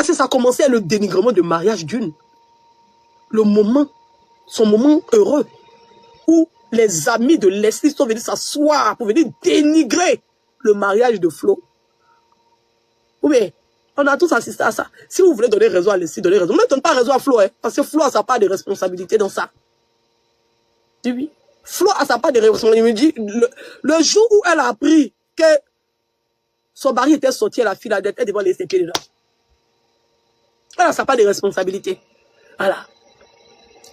Parce que ça a commencé le dénigrement de mariage d'une. Le moment, son moment heureux, où les amis de Leslie sont venus s'asseoir pour venir dénigrer le mariage de Flo. Oui, on a tous assisté à ça. Si vous voulez donner raison à Leslie, donnez raison. Ne donne pas raison à Flo, hein, parce que Flo a sa part de responsabilité dans ça. Oui. Flo a sa part de responsabilité. Il me dit, le jour où elle a appris que son mari était sorti à la file, elle devait laisser pieds dedans. Elle a sa part de responsabilité. Voilà.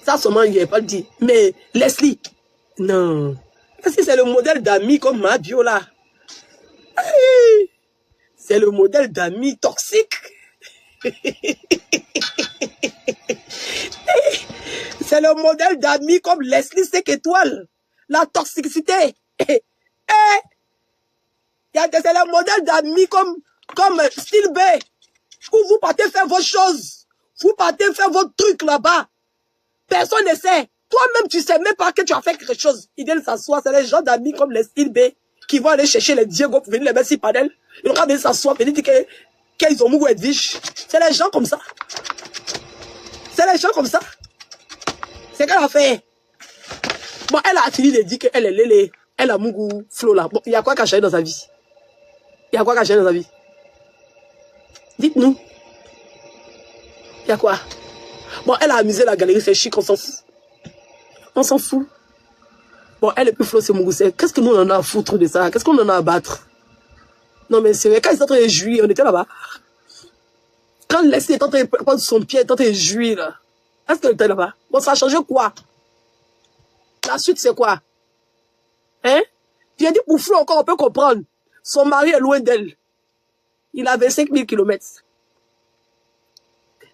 Ça, seulement, il n'est pas le dit. Mais Leslie, non. Parce que c'est le modèle d'ami comme Mabio, là. C'est le modèle d'ami toxique. C'est le modèle d'ami comme Leslie 5 étoiles. La toxicité. C'est le modèle d'amis comme Style B. Où vous partez faire vos choses. Vous partez faire votre truc là-bas. Personne ne sait. Toi-même, tu sais même pas que tu as fait quelque chose. Ils viennent s'asseoir. C'est les gens d'amis comme les Style B qui vont aller chercher les Diego pour venir les mettre sur panel. Ils vont venir s'asseoir, venir dire qu'ils ont mou Edwige. C'est les gens comme ça. C'est les gens comme ça. C'est qu'elle a fait. Bon, elle a fini de dire qu'elle est lélé. Elle a Mougou Flo là. Bon, il y a quoi qu'à changer dans sa vie? Il y a quoi qu'à changer dans sa vie? Dites-nous. Il y a quoi? Bon, elle a amusé la galerie, c'est chic, on s'en fout. On s'en fout. Bon, elle est plus Flo, c'est Mougou. Qu'est-ce que nous on en a à foutre de ça? Qu'est-ce qu'on en a à battre? Non, mais c'est vrai, quand ils étaient en train de jouir, on était là-bas. Quand Leslie est en train de prendre son pied, est en train de jouir, là. Est-ce qu'elle était là-bas? Bon, ça a changé quoi? La suite, c'est quoi? Hein? J'ai dit pour Flo encore, on peut comprendre. Son mari est loin d'elle. Il a 25 000 kilomètres.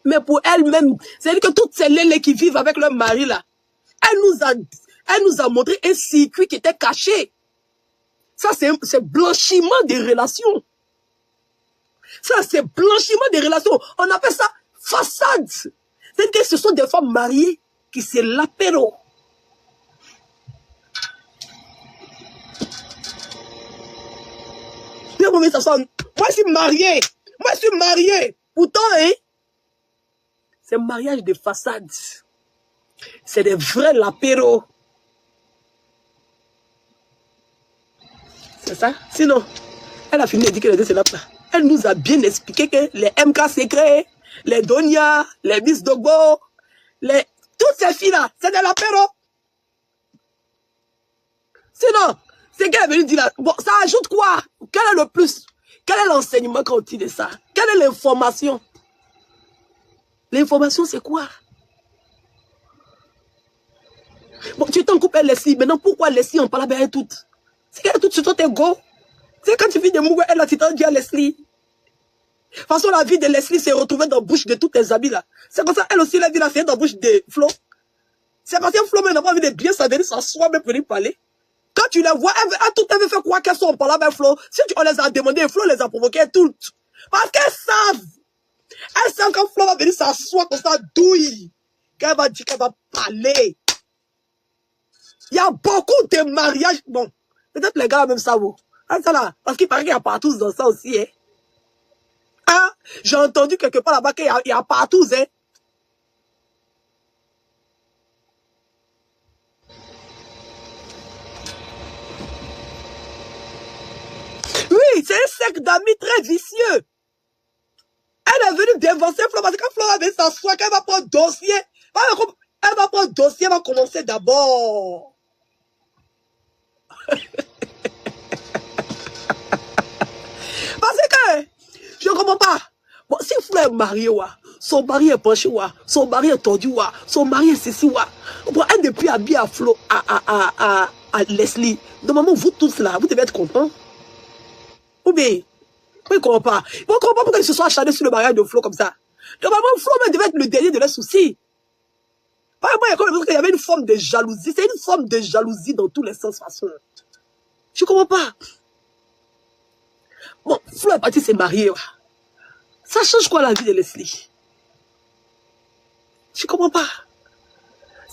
Mais pour elle-même, c'est-à-dire que toutes ces lélés qui vivent avec leur mari là, elle nous a montré un circuit qui était caché. Ça, c'est blanchiment des relations. Ça, c'est blanchiment des relations. On appelle ça façade. C'est-à-dire que ce sont des femmes mariées qui se l'apéro. Moi, je suis marié. Moi, je suis marié. Pourtant, hein, c'est un mariage de façade. C'est des vrais lapéros. C'est ça? Sinon, elle a fini de dire que les deux c'est là. Elle nous a bien expliqué que les MK secrets, les Donia, les Miss Dogbo, toutes ces filles-là, c'est des lapéros. Sinon, c'est qu'elle est venue dire là. Bon, ça ajoute quoi? Quel est le plus? Quel est l'enseignement qu'on tire de ça? Quelle est l'information? L'information, c'est quoi? Bon, tu t'en coupes Leslie. Maintenant, pourquoi Leslie en parle avec elle toutes? C'est qu'elle est toute sur ton ego. C'est quand tu vis de mourir, elle a dit à Leslie. De toute façon, la vie de Leslie s'est retrouvée dans la bouche de tous tes amis là. C'est comme ça, elle aussi, la vie l'a fait dans la bouche de Flo. C'est parce que Flo n'a pas envie de bien s'avérer, s'asseoir, même pour lui parler. Quand tu les vois, elle veut faire quoi qu'elles sont en parlant avec Flo. Si on les a demandé, Flo les a provoquées toutes. Parce qu'elles savent. Elles savent quand Flo va venir s'asseoir comme ça, douille. Qu'elle va dire qu'elle va parler. Il y a beaucoup de mariages. Bon, peut-être les gars même savent. Ça là, parce qu'il paraît qu'il y a partout dans ça aussi. Hein? Hein? J'ai entendu quelque part là-bas qu'il y a partout. Hein? Oui, c'est un cercle d'amis très vicieux. Elle est venue dévancer Flo parce que quand Flo va venir s'asseoir, qu'elle va prendre dossier. Elle va prendre dossier, elle va commencer d'abord. Parce que je ne comprends pas. Bon, si Flo est marié, son mari est penché, son mari est tordu, son mari est ceci, bon, elle depuis habillée à Flo, à Leslie. Normalement, vous tous là, vous devez être contents. Ou bien, vous ne comprenez pas. Vous ne comprenez pas pourquoi ils se sont acharnés sur le mariage de Flo comme ça. Normalement, Flo devait être le dernier de leurs soucis. Moi, il y avait une forme de jalousie. C'est une forme de jalousie dans tous les sens, façon. Je ne comprends pas. Bon, Flo est parti se marier. Ça change quoi la vie de Leslie? Je ne comprends pas.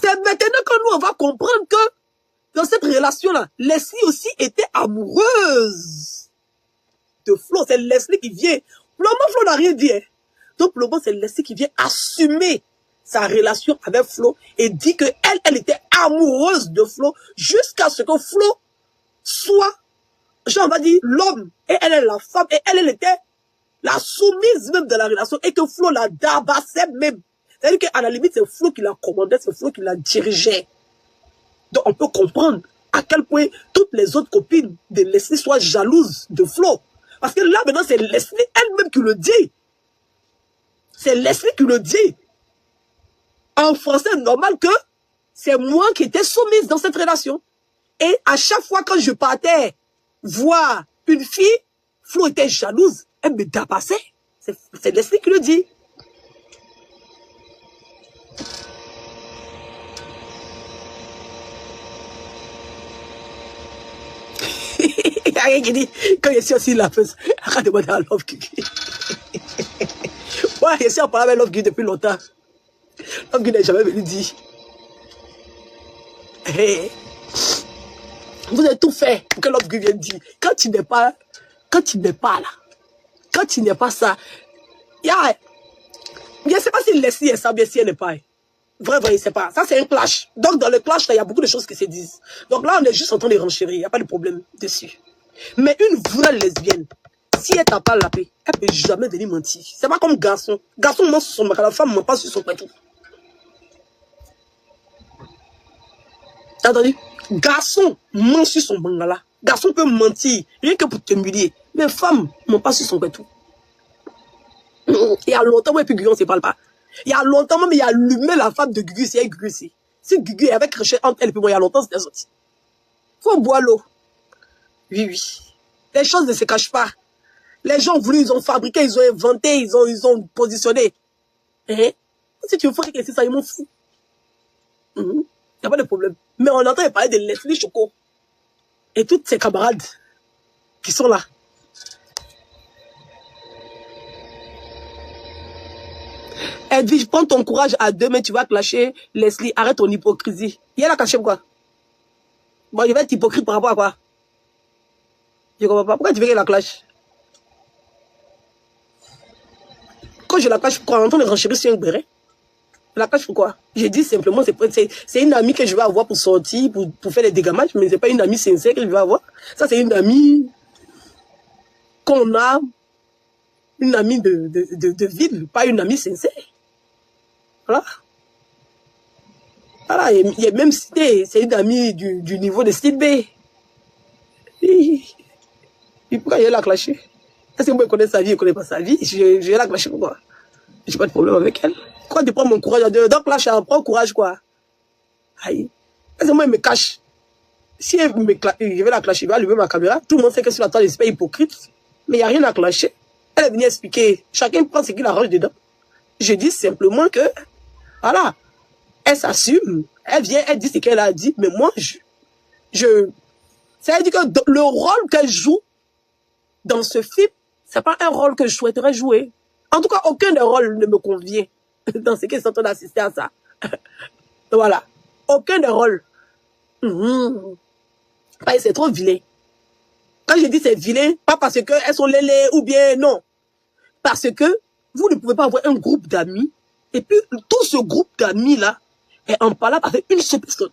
C'est maintenant que nous, on va comprendre que dans cette relation-là, Leslie aussi était amoureuse de Flo. C'est Leslie qui vient. Flo n'a rien dit. Hein. Donc, pour le moment, c'est Leslie qui vient assumer sa relation avec Flo et dit que elle était amoureuse de Flo jusqu'à ce que Flo soit, on va dire, l'homme et elle est la femme et elle était la soumise même de la relation et que Flo la tabassait même. C'est-à-dire qu'à la limite, c'est Flo qui la commandait, c'est Flo qui la dirigeait. Donc, on peut comprendre à quel point toutes les autres copines de Leslie soient jalouses de Flo. Parce que là, maintenant, c'est Leslie elle-même qui le dit. C'est Leslie qui le dit. En français normal que c'est moi qui étais soumise dans cette relation. Et à chaque fois que je partais voir une fille, Flo était jalouse. Elle me tabassait. C'est Leslie qui le dit. Il y a rien qui dit, quand je suis aussi la fesse, arrête de demander à Love Guigui. Ouais, je suis en parlant avec Love Guigui depuis longtemps. Love Guigui n'a jamais venu dire. Hey, vous avez tout fait pour que Love Guigui vienne dire. Quand tu n'es pas là, quand tu n'es pas ça, je ne sais pas si Leslie est ça, bien si elle n'est pas. Vrai, je ne sais pas. Ça, c'est un clash. Donc, dans le clash, il y a beaucoup de choses qui se disent. Donc là, on est juste en train de renchérir. Il n'y a pas de problème dessus. Mais une vraie lesbienne, si elle t'a pas la paix, elle ne peut jamais venir mentir. C'est pas comme garçon. Garçon ment sur son mari, la femme ment pas sur son pétou. T'as entendu? Garçon ment sur son bangala. Garçon peut mentir, rien que pour t'humilier. Mais femme ment pas sur son pétou. Il y a longtemps, moi et puis Guigui, on ne se parle pas. Il y a longtemps, même il y a allumé la femme de Guigui, c'est Guigui ici. Si Guigui avait craché entre elle et puis moi, il y a longtemps, c'était sorti. Faut boire l'eau. Oui, oui. Les choses ne se cachent pas. Les gens ont voulu, ils ont fabriqué, ils ont inventé, ils ont positionné. Hein? Si tu veux faire quelque chose, ça, ils m'en foutent. Il n'y a pas de problème. Mais on entend parler de Leslie Choco. Et toutes ses camarades qui sont là. Elle dit, prends ton courage à deux mains, tu vas clasher Leslie, arrête ton hypocrisie. Il a caché quoi? Bon, il va être hypocrite par rapport à quoi? Je ne comprends pas. Pourquoi tu veux qu'elle la clash? Quand je la clash, pourquoi? On entend de renchérir sur un béret. La clash pourquoi? J'ai dit simplement, c'est une amie que je vais avoir pour sortir, pour faire des dégamages, mais ce n'est pas une amie sincère que je vais avoir. Ça, c'est une amie qu'on a, une amie de ville, pas une amie sincère. Voilà. Voilà, il est même cité, c'est une amie du niveau de style B. Et pourquoi il la clashé? Est-ce que moi je connais sa vie, je ne connais pas sa vie? Je vais la clasher pourquoi? Je n'ai pas de problème avec elle. Pourquoi tu prends mon courage à deux? Donc là, je prends courage quoi? Aïe. Est-ce que moi je me cache? Si je vais la clasher, je vais allumer ma caméra. Tout le monde sait que sur la toile, c'est pas hypocrite. Mais il n'y a rien à clasher. Elle est venue expliquer. Chacun prend ce qu'il arrange dedans. Je dis simplement que, voilà, elle s'assume. Elle vient, elle dit ce qu'elle a dit. Mais moi, ça veut dire que le rôle qu'elle joue dans ce film, c'est pas un rôle que je souhaiterais jouer. En tout cas, aucun des rôles ne me convient dans ce qu'ils sont en train d'assister à ça. Voilà. Aucun des rôles. C'est trop vilain. Quand je dis c'est vilain, pas parce qu'elles sont lélées ou bien non. Parce que vous ne pouvez pas avoir un groupe d'amis et puis tout ce groupe d'amis-là est en parlant avec une seule personne.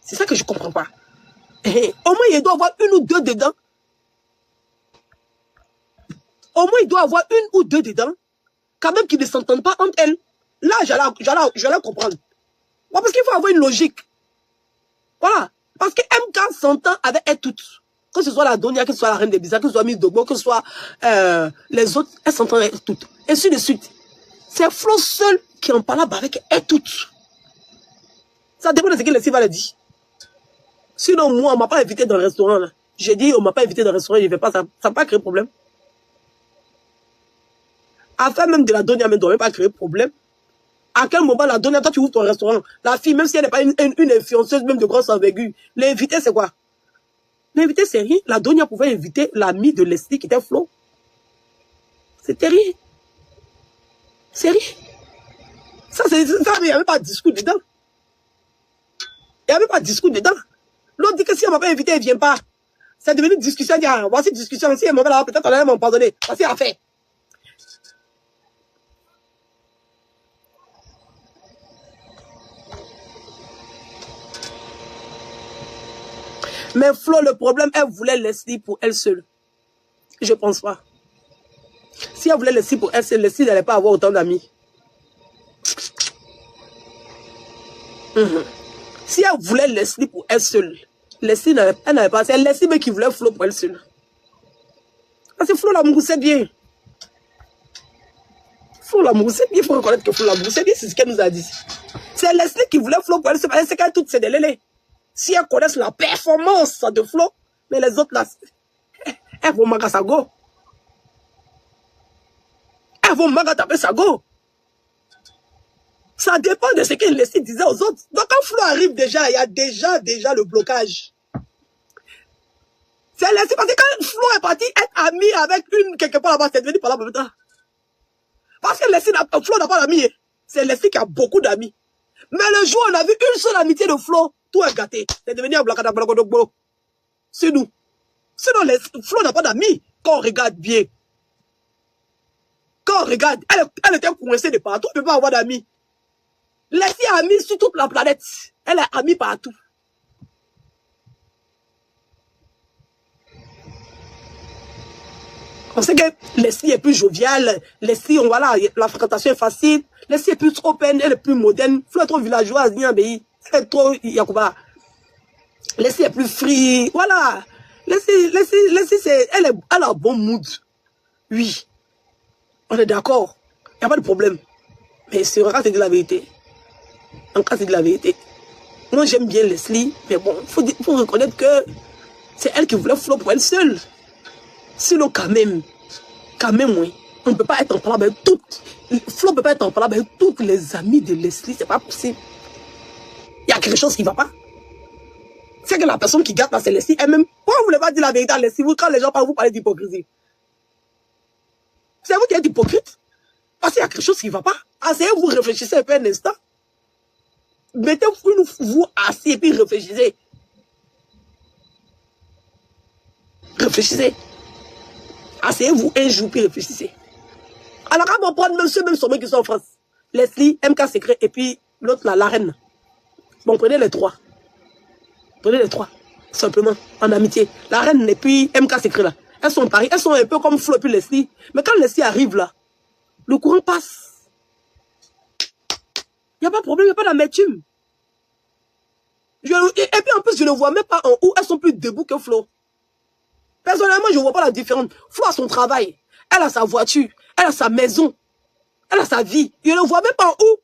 C'est ça que je ne comprends pas. Et au moins, il doit y avoir une ou deux dedans. Au moins, il doit y avoir une ou deux dedans. Quand même qu'ils ne s'entendent pas entre elles. Là, j'allais comprendre. Bon, parce qu'il faut avoir une logique. Voilà. Parce que MK s'entend avec elles toutes. Que ce soit la Donia, que ce soit la Reine des Bizarres, que ce soit Miss Dogbo, que ce soit les autres, elles s'entendent avec toutes. Et ainsi de suite. C'est Flo seul qui en parle avec elles toutes. Ça dépend de ce que les filles va le dire. Sinon, moi, on ne m'a pas invité dans le restaurant. J'ai dit, on ne m'a pas invité dans le restaurant, je ne vais pas, ça ne va pas créer problème. Afin même de la Donia, même, ne doit même pas créer problème. À quel moment la Donia, toi tu ouvres ton restaurant, la fille, même si elle n'est pas une influenceuse, même de grosse envergure, l'invité c'est quoi? L'invité c'est rien. La Donia pouvait inviter l'ami de Leslie qui était Flo. C'était rien. C'est rien. Ça, il n'y avait pas de discours dedans. Il n'y avait pas de discours dedans. L'autre dit que si elle ne m'a pas invité, elle ne vient pas. C'est devenu une discussion. Elle dit, ah, voici une discussion. Si elle m'en va là, peut-être on allait m'en pardonner. Voici l'affaire. Mais Flo, le problème, elle voulait Leslie pour elle seule. Je pense pas. Si elle voulait Leslie pour elle seule, Leslie n'allait pas avoir autant d'amis. Si elle voulait Leslie pour elle seule, Leslie n'avait pas. C'est Leslie mais qui voulait Flo pour elle seule. Parce que Flo l'amour, c'est bien. Flo l'amour, c'est bien. Il faut reconnaître que Flo l'amour, c'est bien. C'est ce qu'elle nous a dit. C'est Leslie qui voulait Flo pour elle seule. C'est qu'elle toutes c'est des lélés. Si elles connaissent la performance de Flo, mais les autres là, elles vont manquer sa go. Elles vont manquer taper sa go. Ça dépend de ce que Leslie disait aux autres. Donc quand Flo arrive déjà, il y a déjà le blocage. C'est Leslie parce que quand Flo est parti être ami avec une quelque part là-bas, c'est devenu par là maintenant. Parce que Flo n'a pas d'amis. C'est Leslie qui a beaucoup d'amis. Mais le jour où on a vu une seule amitié de Flo, tout est gâté. C'est devenu un blocage. C'est nous. Sinon, Flo n'a pas d'amis. Quand on regarde bien. Quand on regarde, elle était coincée de partout. Elle ne peut pas avoir d'amis. Leslie est amie sur toute la planète. Elle est amie partout. On sait que Leslie est plus joviale. Leslie, voilà, la fréquentation est facile. Leslie est plus open, elle est plus moderne. Flo est trop villageoise, elle est trop Yakuba. Leslie est plus free. Voilà. Leslie, elle a un bon mood. Oui. On est d'accord. Il n'y a pas de problème. Mais c'est vrai, c'est de la vérité. En cas, c'est de la vérité. Moi, j'aime bien Leslie. Mais bon, il faut reconnaître que c'est elle qui voulait Flo pour elle seule. Sinon, quand même, oui. On ne peut pas être en parlant avec toutes. Flo ne peut pas être en parlant avec toutes les amies de Leslie. C'est pas possible. Il y a quelque chose qui ne va pas. C'est que la personne qui garde là, c'est Leslie elle-même. Pourquoi vous ne voulez pas dire la vérité à Leslie? Quand les gens parlent, vous parlez d'hypocrisie. C'est vous qui êtes hypocrite. Parce qu'il y a quelque chose qui ne va pas. Asseyez-vous, réfléchissez un peu un instant. Mettez-vous assis et puis réfléchissez. Réfléchissez. Asseyez-vous un jour puis réfléchissez. Alors, on va prendre même ceux sommets qui sont en France. Leslie, MK Secret et puis l'autre là, la reine. Bon, prenez les trois. Prenez les trois. Simplement, en amitié. La reine et puis MK Secret là. Elles sont pareilles. Elles sont un peu comme Flo et puis Leslie. Mais quand Leslie arrive là, le courant passe. Il n'y a pas de problème, il n'y a pas d'amertume. Et puis en plus, je ne vois même pas en où elles sont plus debout que Flo. Personnellement, je ne vois pas la différence. Flo a son travail. Elle a sa voiture. Elle a sa maison. Elle a sa vie. Je ne vois même pas en où.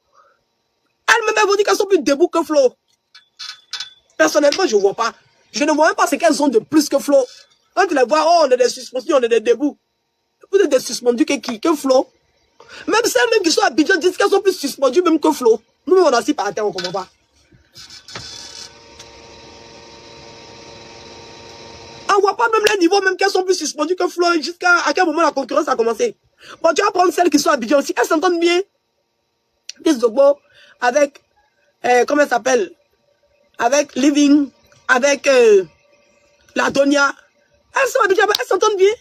Elle-même, elle vous dit qu'elles sont plus debout que Flo. Personnellement, je ne vois pas. Je ne vois même pas ce qu'elles ont de plus que Flo. Quand tu les vois, oh, on est des suspendus, on est des debout. Vous êtes des suspendus que Flo. Même celles-mêmes qui sont à Abidjan disent qu'elles sont plus suspendues même que Flo. Nous, on est assis par terre, on ne comprend pas. On ne voit pas même les niveaux, même qu'elles sont plus suspendues que Flo. Jusqu'à quel moment la concurrence a commencé. Bon, tu vas prendre celles qui sont à Abidjan aussi. Elles s'entendent bien. Miss Zogbo, avec, comment elle s'appelle? Avec Living, avec la Donia. Elles sont à Abidjan, elles s'entendent bien.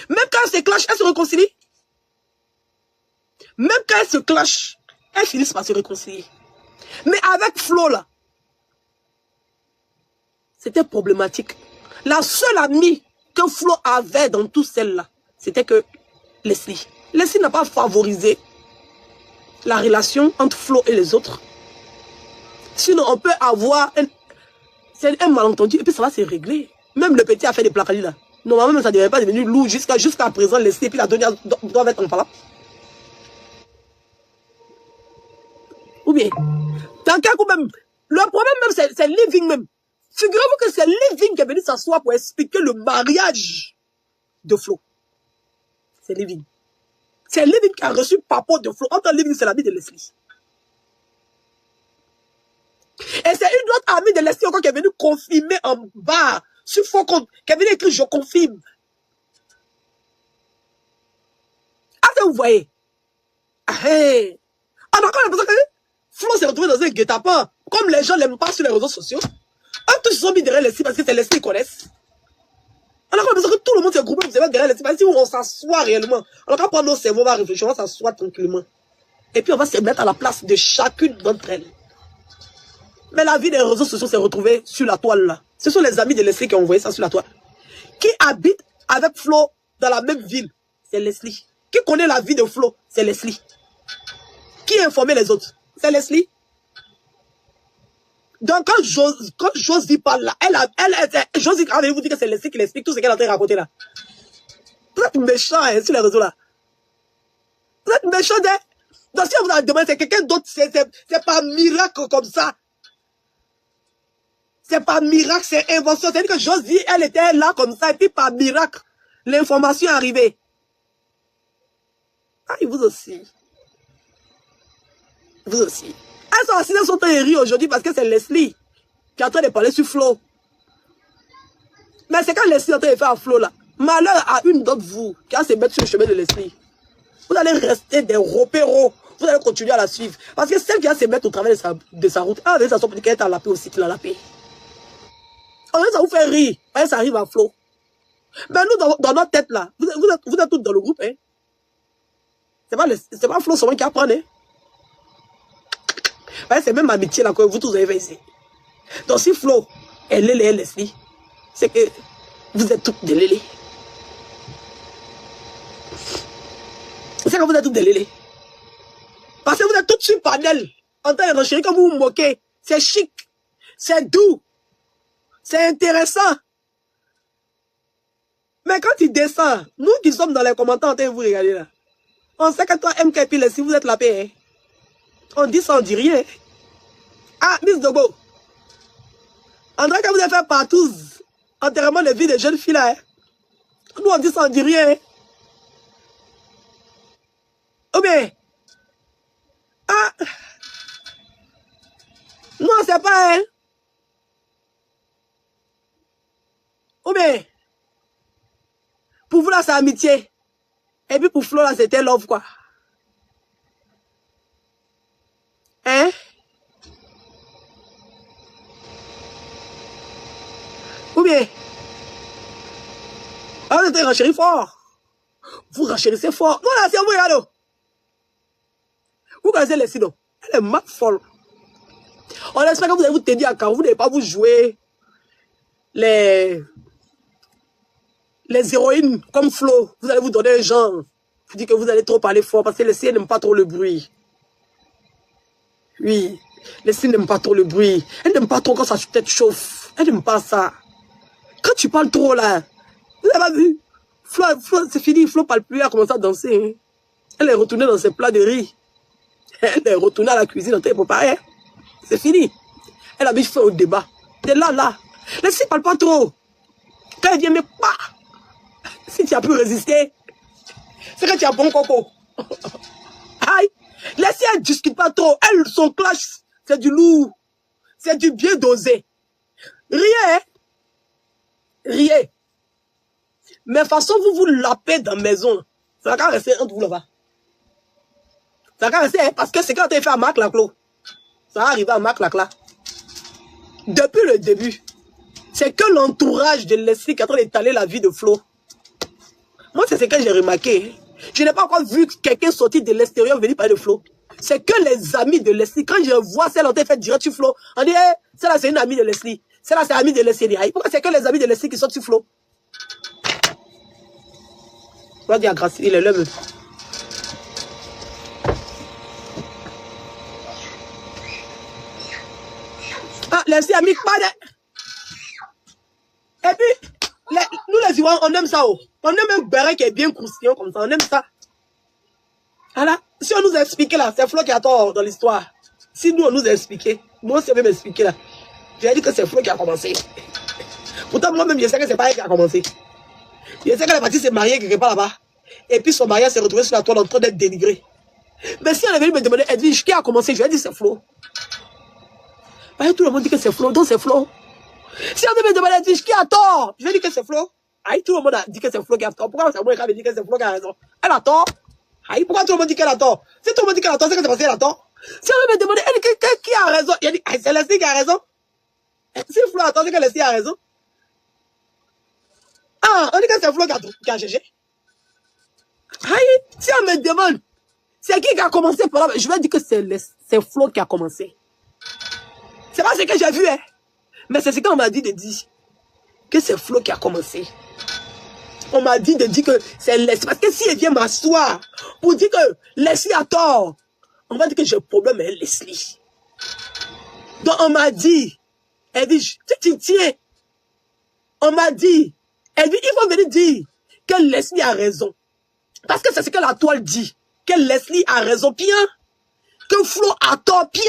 Même quand elles se clashent, elles se réconcilient. Même quand elles se clashent, elles finissent par se réconcilier. Mais avec Flo, là, c'était problématique. La seule amie que Flo avait dans tout celle-là, c'était que Leslie. Leslie n'a pas favorisé la relation entre Flo et les autres. Sinon, on peut avoir un malentendu et puis ça va se régler. Même le petit a fait des placards là. Normalement, ça ne devait pas devenir lourd jusqu'à présent. Leslie et puis la Donia doivent être en parlant. Ou bien, dans quel coup même, le problème même, c'est Living même. Figurez-vous que c'est Living qui est venu s'asseoir pour expliquer le mariage de Flo. C'est Living. C'est Living qui a reçu papa de Flo. En tant que Living, c'est l'ami de Leslie. Et c'est une autre amie de Leslie encore qui est venue confirmer en bas, sur faux compte, qui est venue écrire « Je confirme ». Ah, ça vous voyez? Ah, hey. On a encore l'impression que Flo s'est retrouvé dans un guet-apens. Comme les gens ne l'aiment pas sur les réseaux sociaux. Eux tous se sont mis derrière Leslie parce que c'est Leslie qu'ils connaissent. On a encore l'impression que tout le monde s'est groupé pour se mettre derrière Leslie. Parce que si on s'assoit réellement, on va prendre nos cerveaux, on va réfléchir, on va s'asseoir tranquillement. Et puis on va se mettre à la place de chacune d'entre elles. Mais la vie des réseaux sociaux s'est retrouvée sur la toile là. Ce sont les amis de Leslie qui ont envoyé ça sur la toile. Qui habite avec Flo dans la même ville? C'est Leslie. Qui connaît la vie de Flo? C'est Leslie. Qui a informé les autres? C'est Leslie. Donc quand Josie parle là, Josie quand même vous dit que c'est Leslie qui l'explique tout ce qu'elle est en train de raconter là. Vous êtes méchant hein, sur les réseaux là. Vous êtes méchant hein. Donc si on vous a demandé c'est quelqu'un d'autre, c'est pas miracle comme ça. C'est pas miracle, c'est invention. C'est-à-dire que Josie, elle était là comme ça, et puis par miracle, l'information est arrivée. Ah, et vous aussi. Vous aussi. Elles sont assises sur ton rire aujourd'hui parce que c'est Leslie qui est en train de parler sur Flo. Mais c'est quand Leslie est en train de faire à Flo là. Malheur à une d'entre vous qui va se mettre sur le chemin de Leslie. Vous allez rester des repéros. Vous allez continuer à la suivre. Parce que celle qui va se mettre au travers de sa route, elle va s'assurer qu'elle est à la paix aussi, qu'il a la paix. Ça vous fait rire. Ça arrive à Flo. Mais nous, dans notre tête là, vous êtes tous dans le groupe. Hein? C'est pas Flo seulement qui apprend. Hein? C'est même amitié là que vous tous avez fait ici. Donc si Flo est Lélé et Leslie, c'est que vous êtes toutes des Lélé. C'est que vous êtes toutes des Lélé. Parce que vous êtes toutes sur panel, en train de renchérir comme vous vous moquez. C'est chic, c'est doux, c'est intéressant. Mais quand il descend, nous qui sommes dans les commentaires en train de vous regarder là, on sait que toi, MK et puis Leslie, vous êtes la paix. Hein? On dit ça, on dit rien. Ah, Miss Dogo. André, quand vous avez fait partout, enterrement de vie de jeunes filles là, hein? Nous, on dit ça, on dit rien. Hein? Oh bien. Ah. Non, c'est pas, hein. Oh bien. Pour vous là, c'est amitié. Et puis pour Flo là, c'était love quoi. Hein? Ou bien? Ah, vous êtes renchéri fort. Vous renchérissez fort. Non, là, c'est vous, regardez. Vous connaissez les sinos. Elle est mal folle. On espère que vous allez vous tenir à quand vous n'allez pas vous jouer les héroïnes comme Flo. Vous allez vous donner un genre. Vous dites que vous allez trop parler fort parce que les filles n'aiment pas trop le bruit. Oui, les filles n'aiment pas trop le bruit. Elles n'aiment pas trop quand sa tête chauffe. Elles n'aiment pas ça. Quand tu parles trop là, vous avez pas vu? Flo, c'est fini. Flo parle plus, elle a commencé à danser. Hein. Elle est retournée dans ses plats de riz. Elle est retournée à la cuisine en train de préparer. Hein. C'est fini. Elle a mis fait au débat. De là. Les filles ne parlent pas trop. Quand elle vient, mais pas. Si tu as pu résister, c'est que tu as bon coco. Aïe. Les filles, elles ne discutent pas trop. Elles, son clash, c'est du lourd. C'est du bien dosé. Rien. Rien. Mais de toute façon, vous lapez dans la maison. Ça va quand rester entre vous là-bas. Ça va rester, hein, parce que c'est quand tu as fait à Marc Laclos. Ça va arriver à Marc Laclos. Depuis le début, c'est que l'entourage de Leslie qui est en train d'étaler la vie de Flo. Moi, c'est ce que j'ai remarqué. Je n'ai pas encore vu quelqu'un sortir de l'extérieur venir parler de Flo. C'est que les amis de Leslie, quand je vois celle qui fait direct sur Flo, on dit, hey, celle-là, c'est une amie de Leslie. Celle-là, c'est amie de Leslie. Pourquoi c'est que les amis de Leslie qui sortent sur Flo? On va dire à Gracie, il est là même. Ah, Leslie a mis pas de... Et puis, nous les Ivoiriens, on aime ça. Oh. On aime un béret qui est bien croustillant comme ça. On aime ça. Voilà. Si on nous a expliqué là, c'est Flo qui a tort dans l'histoire. Si nous, on nous a expliqué, moi aussi, on veut m'expliquer là. J'ai dit que c'est Flo qui a commencé. Pourtant, moi-même, je sais que c'est pas elle qui a commencé. Je sais qu'elle est partie se marier quelque part là-bas. Et puis son mariage s'est retrouvé sur la toile en train d'être dénigré. Mais si elle est venue me demander, elle dit, qui a commencé? Je lui ai dit, c'est Flo. Bah, tout le monde dit que c'est Flo, donc c'est Flo. Si on me demande, elle dit, qui a tort? Je vais dire que c'est Flo. Aïe, tout le monde a dit que c'est Flo qui a tort. Pourquoi c'est moi qui a dit que c'est Flo qui a raison? Elle a tort. Aïe, pourquoi tout le monde dit qu'elle a tort? Si tout le monde dit qu'elle a tort, c'est que c'est parce qu'elle a tort. Si on me demande, elle dit qui a raison? Il a dit, c'est Leslie qui a raison. Si Flo a tort, c'est que Leslie a raison. Ah, on dit que c'est Flo qui a cherché. Aïe, si on me demande, c'est qui a commencé par là? Je vais dire que c'est Flo qui a commencé. C'est pas ce que j'ai vu, hein. Mais c'est ce qu'on m'a dit de dire. Que c'est Flo qui a commencé. On m'a dit de dire que c'est Leslie. Parce que si elle vient m'asseoir pour dire que Leslie a tort, on va dire que j'ai un problème avec Leslie. Donc on m'a dit, elle dit, tu tiens. On m'a dit, elle dit, il faut venir dire que Leslie a raison. Parce que c'est ce que la toile dit. Que Leslie a raison, bien. Que Flo a tort, bien.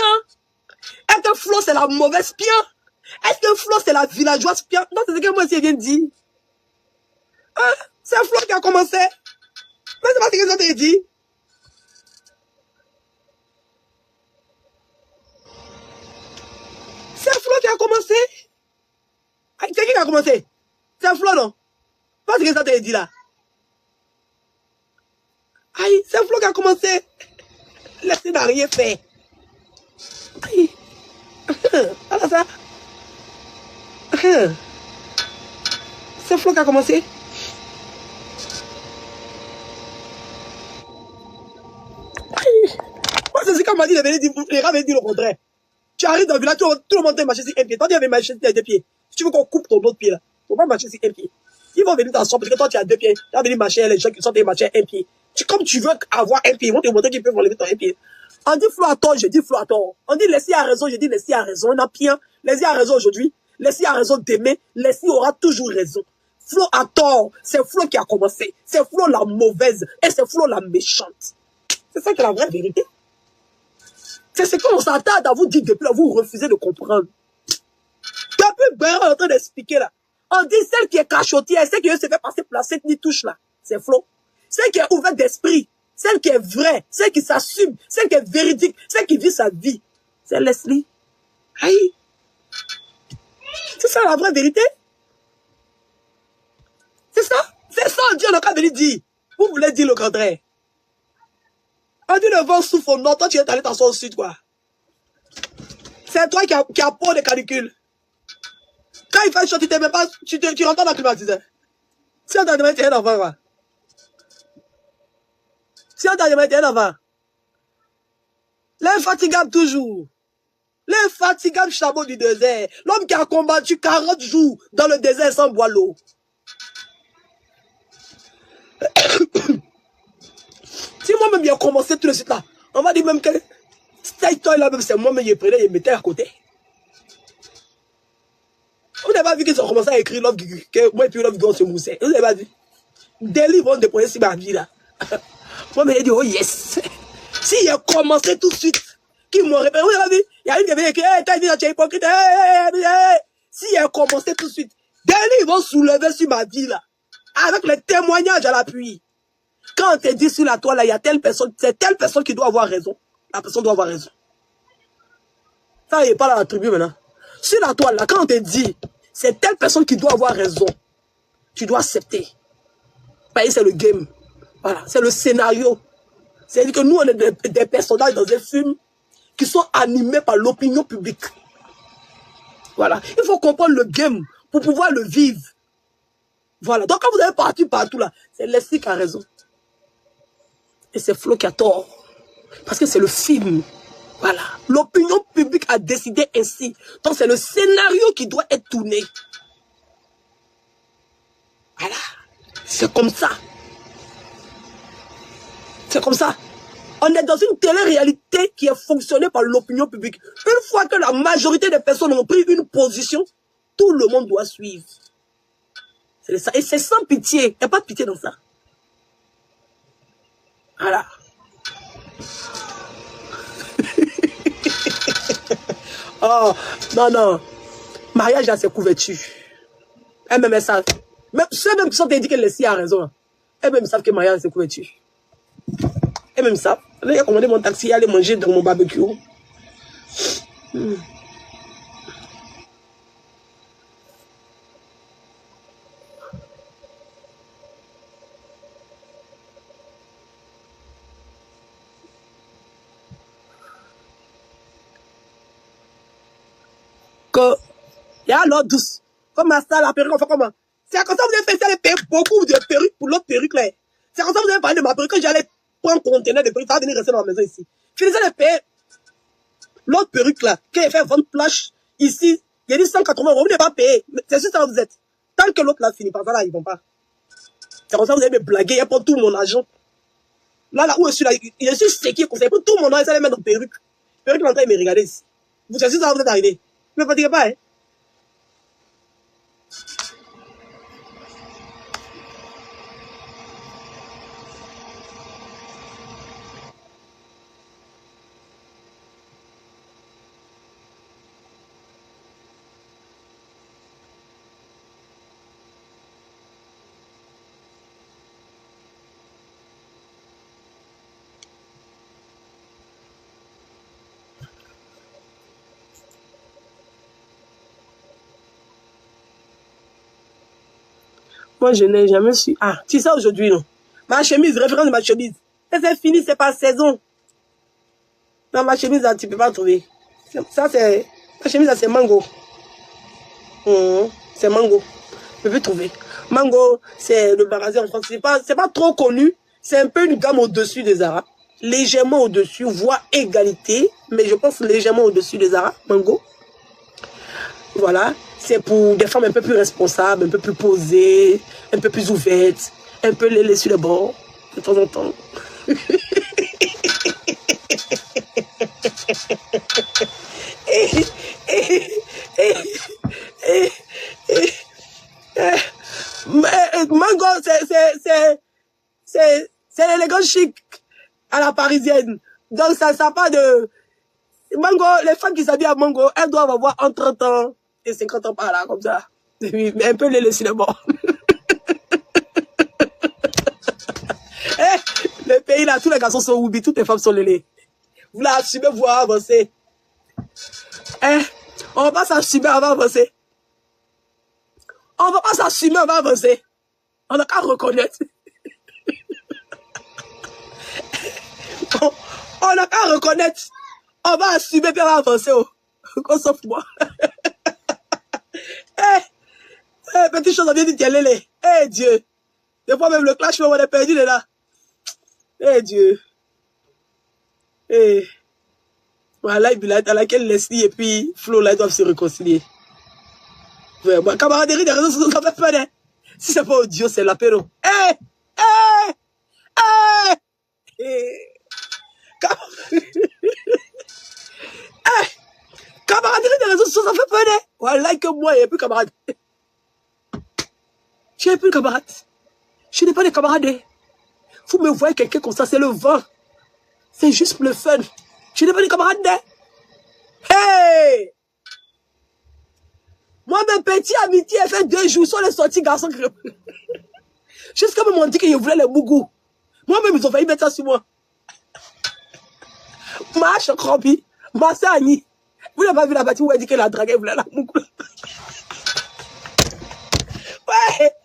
Est-ce que Flo c'est la mauvaise, bien? Est-ce que Flo c'est la villageoise, bien? Non, c'est ce que moi aussi viens de dire. Hein? C'est Flo qui a commencé. Mais c'est pas ce que ça t'a dit. C'est Flo qui a commencé. C'est qui a commencé? C'est Flo, non? Pas ce que ça t'a dit là. Aïe, c'est Flo qui a commencé. Leslie n'a rien fait. Aïe. Alors ça. C'est Flo qui a commencé. Aïe. Moi, c'est ce qu'on m'a dit de venir dire. Les gars veulent dire le contraire. Tu arrives dans le village, tout le monde te marcher sur un pied. Toi, tu avais marché sur deux pieds. Si tu veux qu'on coupe ton autre pied là, faut pas marcher sur un pied. Ils vont venir t'asseoir parce que toi, tu as deux pieds. Tu vas venir marcher, les gens qui sont marcher un pied. Comme tu veux avoir un pied, ils vont te montrer qu'ils peuvent enlever ton un pied. On dit Flo à tort, je dis Flo à tort. On dit Leslie a raison, je dis Leslie a raison. On a pire. Leslie a raison aujourd'hui. Leslie a raison demain. Leslie aura toujours raison. Flo a tort. C'est Flo qui a commencé. C'est Flo la mauvaise. Et c'est Flo la méchante. C'est ça qui est la vraie vérité. C'est ce qu'on s'attend à vous dire depuis là. Vous refusez de comprendre. Depuis Bérin est en train d'expliquer là. On dit celle qui est cachotière, celle qui se fait passer pour la cette ni touche là. C'est Flo. Celle qui est ouverte d'esprit. Celle qui est vraie, celle qui s'assume, celle qui est véridique, celle qui vit sa vie. C'est Leslie. Aïe. C'est ça la vraie vérité. C'est ça. C'est ça, Dieu n'a qu'à venir dire. Vous voulez dire le contraire. On dit le vent souffle au nord, toi tu es allé t'asseoir au sud quoi. C'est toi qui as peur des canicules. Quand il fait chaud, tu t'aimes pas, tu rentres dans la climatiseur. Si on t'a demandé, tu es un enfant quoi. Si on t'a demandé, tu es un enfant. L'infatigable toujours. L'infatigable chameau du désert. L'homme qui a combattu 40 jours dans le désert sans boire l'eau. Si moi-même j'ai commencé tout de suite là, on va dire même que cette toile là même c'est moi-même je prenais et je mettais à côté. Vous n'avez pas vu qu'ils ont commencé à écrire l'homme que moi et puis l'homme qui se moussait. Vous n'avez pas vu? Des livres vont déposer sur ma vie là. Moi j'ai dit oh yes. Si j'ai commencé tout de suite, qui m'aurait pas, vous avez vu? Il y a une qui avait écrit, hey, t'as dit tu es hypocrite, Si j'ai commencé tout de suite, des livres vont soulever sur ma vie là. Avec les témoignages à l'appui. Quand on te dit sur la toile là, il y a telle personne, c'est telle personne qui doit avoir raison. La personne doit avoir raison. Ça, il n'est pas dans la tribu maintenant. Sur la toile là, quand on te dit, c'est telle personne qui doit avoir raison, tu dois accepter. Parce que c'est le game. Voilà, c'est le scénario. C'est-à-dire que nous, on est des personnages dans un film qui sont animés par l'opinion publique. Voilà. Il faut comprendre le game pour pouvoir le vivre. Voilà. Donc, quand vous avez partout là, c'est Leslie qui a raison. Et c'est Flo qui a tort. Parce que c'est le film. Voilà. L'opinion publique a décidé ainsi. Donc, c'est le scénario qui doit être tourné. Voilà. C'est comme ça. C'est comme ça. On est dans une télé-réalité qui est fonctionnée par l'opinion publique. Une fois que la majorité des personnes ont pris une position, tout le monde doit suivre. C'est ça. Et c'est sans pitié. Il n'y a pas de pitié dans ça. Voilà. Oh, non, non. Mariage à ses couvertures. Elles-mêmes, elles savent. Même ceux-mêmes qui sont dit que Leslie a raison. Elles-mêmes savent que mariage à ses couvertures. Elles-mêmes savent. Là, j'ai commandé mon taxi, aller manger dans mon barbecue. Que, il y a l'autre douce. Comme ça, la perruque, on fait comment? C'est comme ça que vous avez fait ça, les perruques, beaucoup de perruques pour l'autre perruque là. C'est comme ça que vous avez parlé de ma perruque. Quand j'allais prendre un conteneur de perruque, ça va venir rester dans la maison ici. Finissez les perruques. L'autre perruque là, quand il fait vente plage, ici, Il a dit 180 €, vous n'avez pas payé. C'est sûr ça vous êtes. Tant que l'autre l'a fini par ça, là, ils vont pas. C'est comme ça vous allez me blaguer, il prend tout mon argent. Là où je suis là, je suis séqué comme ça, il prend tout mon argent, ça les met dans perruque. Perruque l'entrée, il me regarde ici. Vous savez ça vous êtes arrivé. Ne me fatiguez pas, hein. Moi, je n'ai jamais su. Ah, tu sais aujourd'hui, non? Ma chemise, référence de ma chemise. Et c'est fini, c'est pas saison. Non, ma chemise, là, tu peux pas trouver. Ça, c'est... Ma chemise, là, c'est mango. C'est mango. Je peux trouver. Mango, c'est le magasin en France. C'est pas trop connu. C'est un peu une gamme au-dessus des Zara. Légèrement au-dessus, voire égalité. Mais je pense légèrement au-dessus des Zara. Mango. Voilà. C'est pour des femmes un peu plus responsables, un peu plus posées, un peu plus ouvertes, un peu les sur le bord, de temps en temps. Mango, c'est l'élégance chic à la parisienne. Donc ça n'a pas de... Mango, les femmes qui s'habillent à Mango, elles doivent avoir entre 30 ans et 50 ans par là, comme ça. Mais un peu les laisser le bord. Le pays là, tous les garçons sont oubliés, toutes les femmes sont lélées. Vous l'assumez, vous avancez. On va pas s'assumer, on va avancer. On va pas s'assumer, on va avancer. On n'a qu'à reconnaître. On n'a qu'à reconnaître. On va assumer, puis on va avancer. Sauf moi. Petite chose, on vient de dire, Lélé. Dieu. Des fois même le clash, on est perdu de là. Dieu. Voilà, à laquelle Leslie et puis Flo là, ils doivent se réconcilier. Bon, camaraderie des réseaux sociaux, ça fait peur, hein. Si c'est pas audio, c'est l'apéro. Camaraderie des réseaux sociaux, ça fait peur, hein. Voilà que moi, il n'y a plus de camarades. Je n'ai plus de camarades. Je n'ai pas de camarades. Vous me voyez quelqu'un comme ça, c'est le vent. C'est juste pour le fun. Je n'ai pas de camarades. Hey! Moi, mes petits amitiés, elle fait 2 jours, sont les sortis garçons. Jusqu'à me dit qu'ils voulaient les bougous. Moi-même, ils ont failli mettre ça sur moi. Marche, crampi. Ma soeur Annie. Vous n'avez pas vu la bâtisse où elle dit qu'elle a dragué, elle voulait la bougou. Ouais!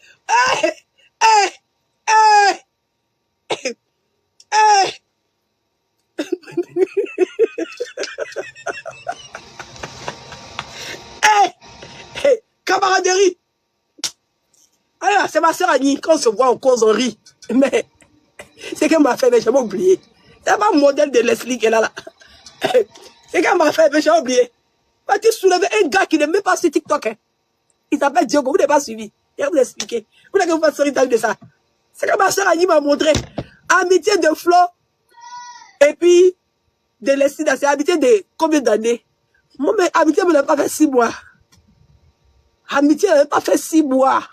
Camaraderie. Alors, c'est ma soeur Annie. Quand on se voit, on cause, on rit. Mais, c'est qu'elle m'a fait, mais j'ai pas oublié. C'est pas le modèle de Leslie qu'elle a là. C'est qu'elle m'a fait, mais j'ai oublié. Va-t-il soulever un gars qui n'est même pas sur TikTok, hein? Il s'appelle Diogo, vous n'avez pas suivi. Je vais vous expliquer. Vous n'avez pas sorti de ça. C'est que ma soeur Annie m'a montré. Amitié de Flo. Et puis, de Leslie, c'est amitié de combien d'années? Moi, mais amitié ne m'a pas fait 6 mois. Amitié n'avait pas fait 6 mois.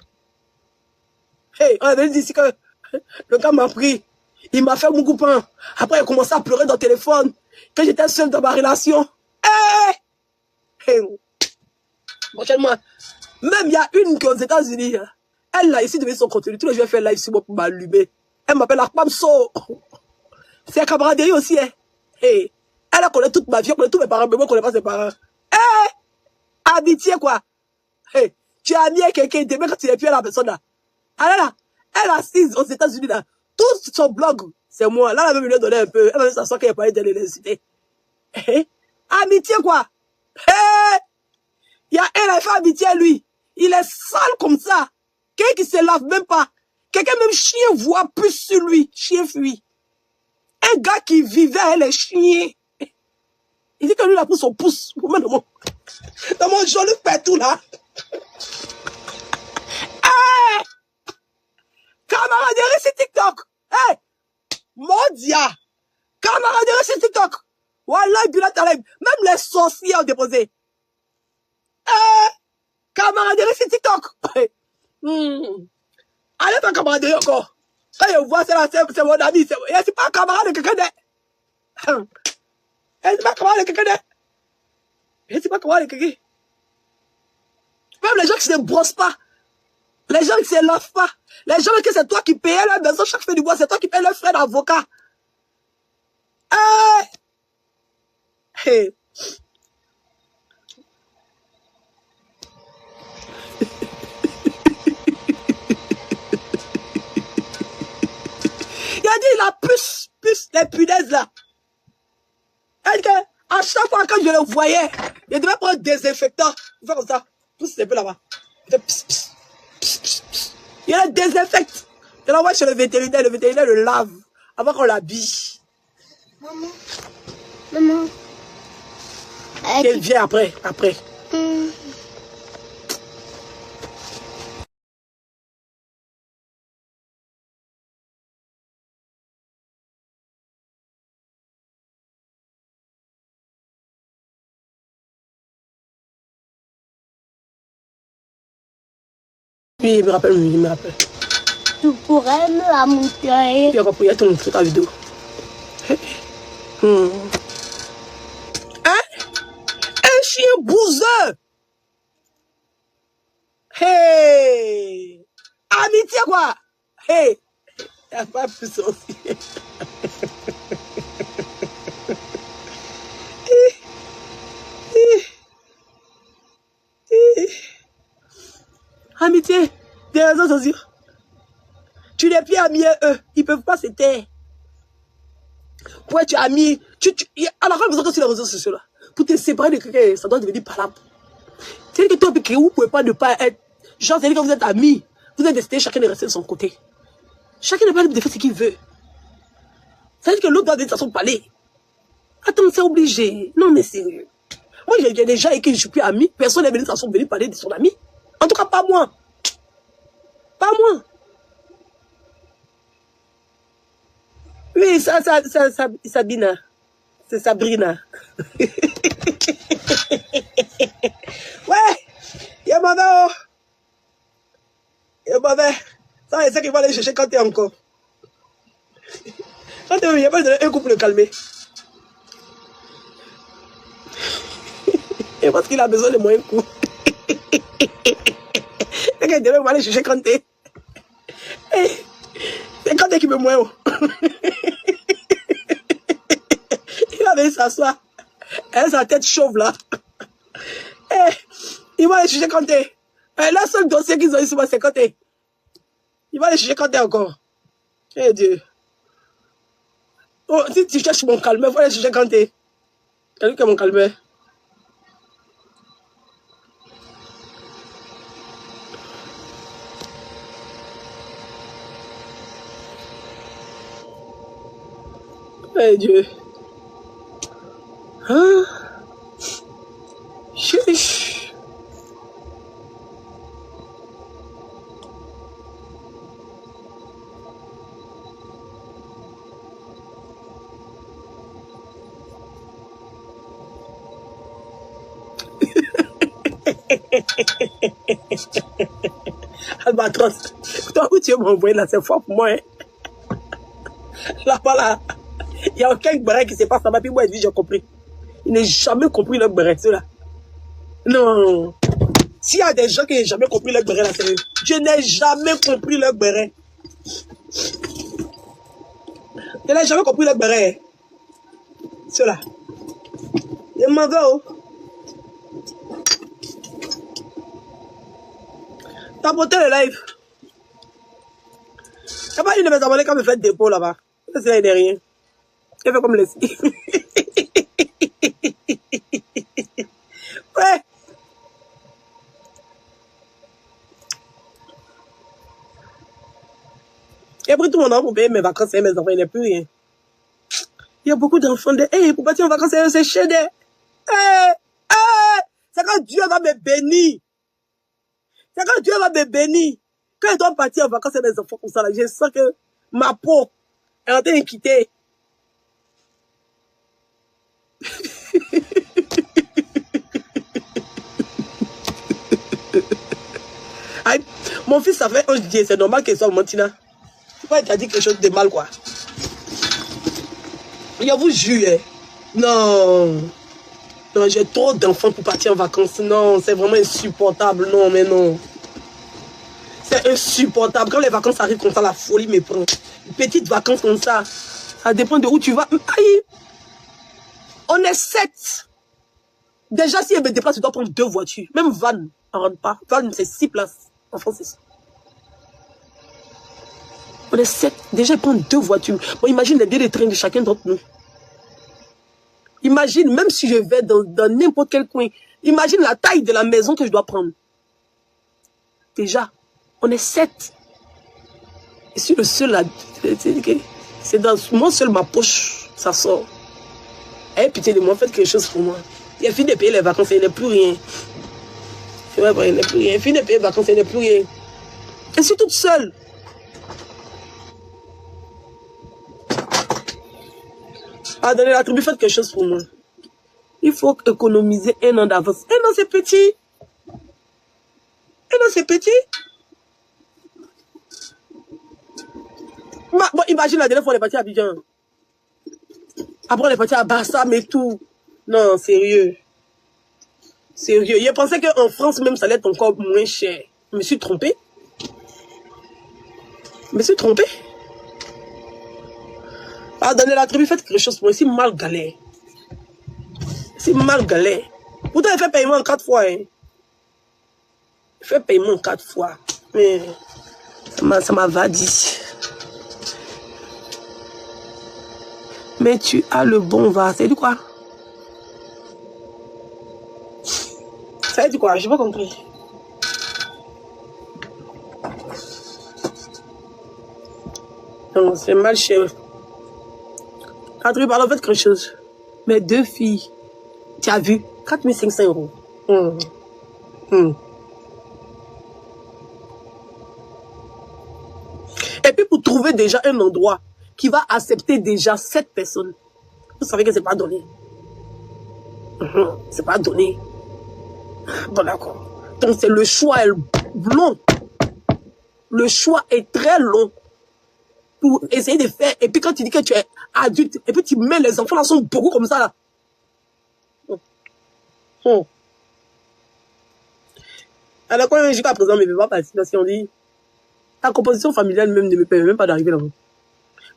Hey, on avait dit ici que le gars m'a pris. Il m'a fait mon copain. Après, il a commencé à pleurer dans le téléphone. Que j'étais seule dans ma relation. Hey! Prochainement, même il y a une qui est aux États-Unis. Elle, là, ici, devait son contenu. Tous les jours, elle fait live sur moi pour m'allumer. Elle m'appelle Akpamso. C'est la camaraderie aussi, hein. Hey. Elle a connu toute ma vie, elle connaît tous mes parents, mais moi, je ne connais pas ses parents. Amitié, quoi. Hey. Tu es ami avec quelqu'un, demain, quand tu n'es plus à la personne, là. Ah là, elle est assise aux États-Unis, là. Tout son blog, c'est moi. Là, elle même lui a donné un peu. Elle m'a dit ça, qu'elle a parlé de l'université. Amitié, quoi. Il y a elle fait amitié à lui. Il est sale comme ça. Quelqu'un qui se lave même pas. Quelqu'un même chien voit plus sur lui. Chien fuit. Un gars qui vivait avec les chiens. Il dit que lui, il a pris son pouce. Dans mon joli partout là. Hey! Camaraderie sur TikTok. Hey! Mondia. Camaraderie sur TikTok. Wallah, même les sorciers ont déposé. Hey! Camaraderie sur TikTok. Allez faire camaraderie encore. Quand je vois ça là, c'est mon ami. C'est pas un camarade de quelqu'un d'autre. C'est pas un camarade de quelqu'un d'autre. C'est pas un camarade de quelqu'un. Même les gens qui ne se brossent pas. Les gens qui ne se lavent pas. Les gens que c'est toi qui payes leur maison chaque fin du mois. C'est toi qui payes leur frais d'avocat. Hey. Il a dit la puce, les punaises là. Elle, à chaque fois que je le voyais, il devait prendre un désinfectant. Il fait comme ça. Pousse un peu là-bas. Il fait pss, pss, pss, pss, pss. Il le désinfecte. Il l'envoie chez le vétérinaire le lave avant qu'on l'habille. Maman. Il vient après. Oui, il me rappelle. Tu pourrais me la montrer. Il a compris, il a tout montré ta vidéo. Hein? Un chien bouseux. Hey! Amitié quoi? Hey! Il n'y a pas plus aussi. Amitié, des réseaux sociaux. Tu n'es plus ami à eux. Ils ne peuvent pas se taire. Pourquoi tu es ami? Alors, quand vous êtes sur les réseaux sociaux, là, pour te séparer de quelqu'un, ça doit devenir palable. C'est-à-dire que toi, vous ne pouvez pas ne pas être. Genre, c'est-à-dire que vous êtes amis. Vous êtes destinés chacun de rester de son côté. Chacun n'est pas libre de faire ce qu'il veut. C'est-à-dire que l'autre doit donner son palais. Attends, c'est obligé. Non, mais sérieux. Moi, j'ai des gens avec qui je ne suis plus ami. Personne n'est venu parler de son ami. En tout cas, pas moi. Pas moi. Oui, Sabina. C'est Sabrina. Ouais. Il m'avait. Ça, c'est ça qu'il va aller chercher quand t'es encore. Quand t'es, il n'y a pas un coup pour le calmer. Et parce qu'il a besoin de moins coup. C'est qu'il devait aller chercher quand t'es. C'est quand t'es qui me moins. Il avait s'asseoir. Elle a sa tête chauve là. Il va aller chercher quand t'es. Le seul dossier qu'ils ont eu souvent, c'est quand t'es. Il va aller chercher quand t'es encore. Eh Dieu. Oh, si tu cherches mon calme, il faut aller chercher quand t'es. Quelqu'un qui est mon calme. Eh Dieu. Hein? Chiche. Albatros, toi où tu veux m'envoyer là, c'est fort pour moi. Hein? Là-bas là, il n'y a aucun béret qui se passe là-bas, puis moi j'ai compris. Il n'a jamais compris le béret, là. Non. S'il y a des gens qui n'ont jamais compris le béret là, c'est eux. Je n'ai jamais compris le béret. Je n'ai jamais compris le béret. Ceux-là. Je m'en vais, oh. Tapoter le live. Il n'y a pas une de mes abonnés qui me fait dépôt là-bas. C'est rien. Il fait comme les filles. Ouais. J'ai pris tout mon argent pour payer mes vacances et mes enfants, il n'y a plus rien. Il y a beaucoup d'enfants de. Hey, pour partir en vacances, c'est chez des. Hey, hey, C'est quand Dieu va me bénir. C'est quand Dieu va me bénir. Quand je dois partir en vacances avec mes enfants comme ça, là, je sens que ma peau est en train de quitter. Aïe, mon fils, ça fait 11 jours, c'est normal qu'il soit menti là. Pourquoi il t'a dit quelque chose de mal, quoi? Je vous jure, hein. Non. Non, j'ai trop d'enfants pour partir en vacances. Non, c'est vraiment insupportable. Non, mais non. C'est insupportable. Quand les vacances arrivent comme ça, la folie me prend. Petites vacances comme ça, ça dépend de où tu vas. Aïe. On est 7. Déjà, si elle me déplace, tu dois prendre 2 voitures. Même van, on rentre pas. Van, c'est 6 places. En France, c'est ça. On est 7. Déjà, ils prennent 2 voitures. Bon, imagine les billets de train de chacun d'entre nous. Imagine, même si je vais dans n'importe quel coin, imagine la taille de la maison que je dois prendre. Déjà, on est 7. Et si le seul, là, c'est dans moi seul ma poche, ça sort. Eh, putain de moi, faites quelque chose pour moi. Il a fini de payer les vacances, il n'est plus rien. C'est vrai, il n'est plus rien. Il a fini de payer les vacances, il n'est plus rien. Je suis toute seule. Ah, donnez la tribu, faites quelque chose pour moi. Il faut économiser 1 an d'avance. 1 an, c'est petit. 1 an, c'est petit. Bon, imagine la dernière fois, on est parti à Abidjan. Après, on est parti à Bassam et tout. Non, sérieux. Sérieux. Je pensais qu'en France, même, ça allait être encore moins cher. Je me suis trompé. Je me suis trompé. Ah, donnez la tribu, faites quelque chose pour moi. C'est mal galère. C'est mal galère. Pourtant, il fait paiement en 4 fois. Hein. Il fait paiement en 4 fois. Mais ça m'a vadis. Mais tu as le bon va. C'est du quoi? Ça veut dire quoi? Je n'ai pas compris. Non, c'est mal cher. Adrien, pardon, faites quelque chose. Mes 2 filles, tu as vu? 4500 €. Et puis pour trouver déjà un endroit qui va accepter déjà 7 personnes, vous savez que c'est pas donné. C'est pas donné. Bon, d'accord. Donc c'est le choix est long. Le choix est très long pour essayer de faire. Et puis quand tu dis que tu es adulte, et puis tu mets les enfants là, sont beaucoup comme ça là. Alors quand jusqu'à présent, mes pas partir, parce qu'on dit, la composition familiale même ne me permet même pas d'arriver là-bas.